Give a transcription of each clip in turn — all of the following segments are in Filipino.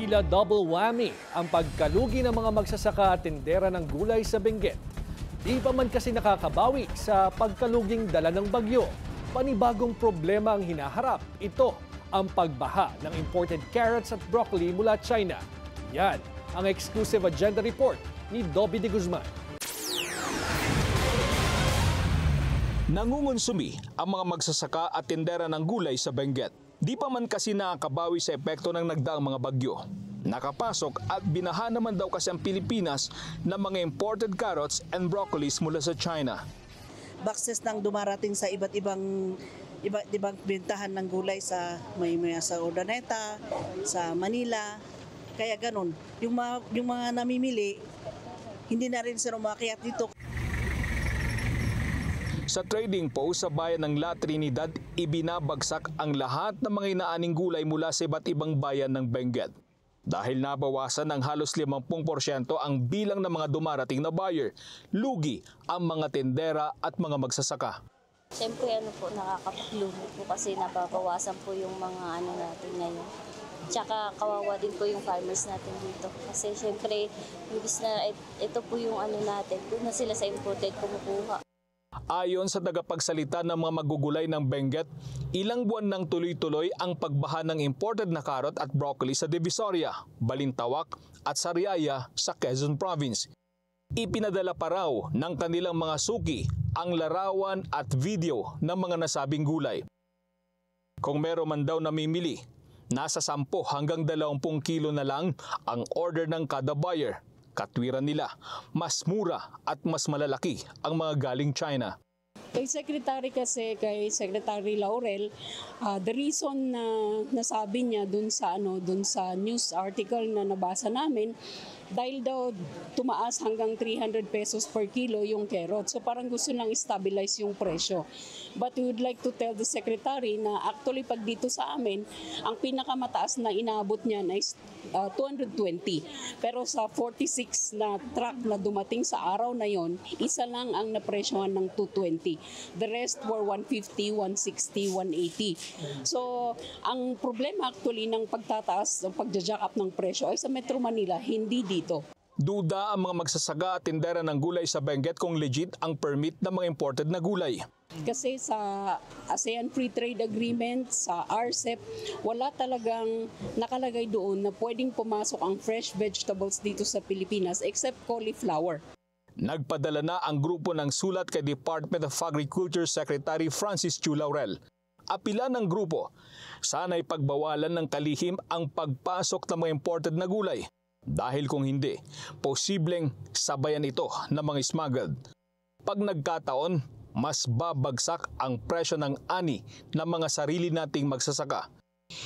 Tila double whammy ang pagkalugi ng mga magsasaka at tindera ng gulay sa Benguet. Di pa man kasi nakakabawi sa pagkaluging dala ng bagyo. Panibagong problema ang hinaharap. Ito ang pagbaha ng imported carrots at broccoli mula China. Yan ang exclusive agenda report ni Dobby de Guzman. Nangungunsumi ang mga magsasaka at tindera ng gulay sa Benguet. Di pa man kasi nakakabawi sa epekto ng nagdaang mga bagyo. Nakapasok at binaha naman daw kasi ang Pilipinas ng mga imported carrots and broccolis mula sa China. Boxes nang dumarating sa iba't ibang bentahan ng gulay sa sa Urdaneta, sa Manila. Kaya ganun, yung mga namimili, hindi na rin sila umakyat dito. Sa trading post sa bayan ng La Trinidad, ibinabagsak ang lahat ng mga inaaning gulay mula sa iba't ibang bayan ng Benguet. Dahil nabawasan ng halos 50% ang bilang ng mga dumarating na buyer, lugi ang mga tendera at mga magsasaka. Siyempre nakakapaglugi po kasi nababawasan po yung mga natin ngayon. Tsaka kawawa din po yung farmers natin dito. Kasi siyempre, imbis na ito po yung natin, doon na sila sa imported kumukuha. Ayon sa tagapagsalita ng mga magugulay ng Benguet, ilang buwan nang tuloy-tuloy ang pagbaha ng imported na carrot at broccoli sa Divisoria, Balintawak at Sariaya sa Quezon Province. Ipinadala pa raw ng kanilang mga suki ang larawan at video ng mga nasabing gulay. Kung meron man daw namimili, nasa 10 hanggang 20 kilo na lang ang order ng kada buyer. Katwiran nila, mas mura at mas malalaki ang mga galing China. Kay Secretary Laurel, the reason na nasabi niya dun sa news article na nabasa namin, dahil daw tumaas hanggang 300 pesos per kilo yung carrot. So parang gusto nang stabilize yung presyo. But we would like to tell the Secretary na actually pag dito sa amin, ang pinakamataas na inaabot niya is 220. Pero sa 46 na truck na dumating sa araw na yon, isa lang ang napresyohan ng 220. The rest were 150, 160, 180. So ang problema actually ng pagtataas, ng pagja-jack up ng presyo ay sa Metro Manila, hindi dito. Duda ang mga magsasaka at tindera ng gulay sa Benguet kung legit ang permit ng mga imported na gulay. Kasi sa ASEAN Free Trade Agreement, sa RCEP, wala talagang nakalagay doon na pwedeng pumasok ang fresh vegetables dito sa Pilipinas except cauliflower. Nagpadala na ang grupo ng sulat kay Department of Agriculture Secretary Francis Chu Laurel. Apila ng grupo, sana'y pagbawalan ng kalihim ang pagpasok ng mga imported na gulay. Dahil kung hindi, posibleng sabayan ito ng mga smuggled. Pag nagkataon, mas babagsak ang presyo ng ani ng mga sarili nating magsasaka.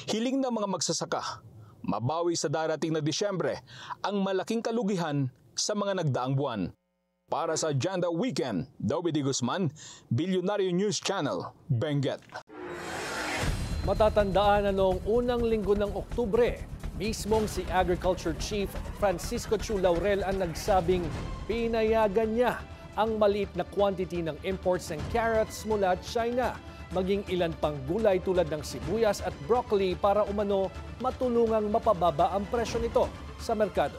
Hiling ng mga magsasaka, mabawi sa darating na Disyembre ang malaking kalugihan sa mga nagdaang buwan. Para sa Agenda Weekend, Dobby de Guzman, Bilyonaryo News Channel, Benguet. Matatandaan na noong unang linggo ng Oktubre, mismong si Agriculture Chief Francisco Chu Laurel ang nagsabing pinayagan niya ang maliit na quantity ng imports ng carrots mula China, maging ilan pang gulay tulad ng sibuyas at broccoli para umano matulungang mapababa ang presyo nito sa merkado.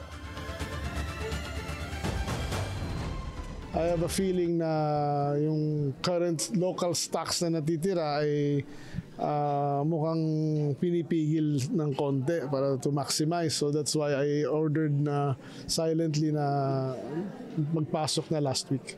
I have a feeling na yung current local stocks na natitira ay mukhang pinipigil ng konti para to maximize. So that's why I ordered na silently na magpasok na last week.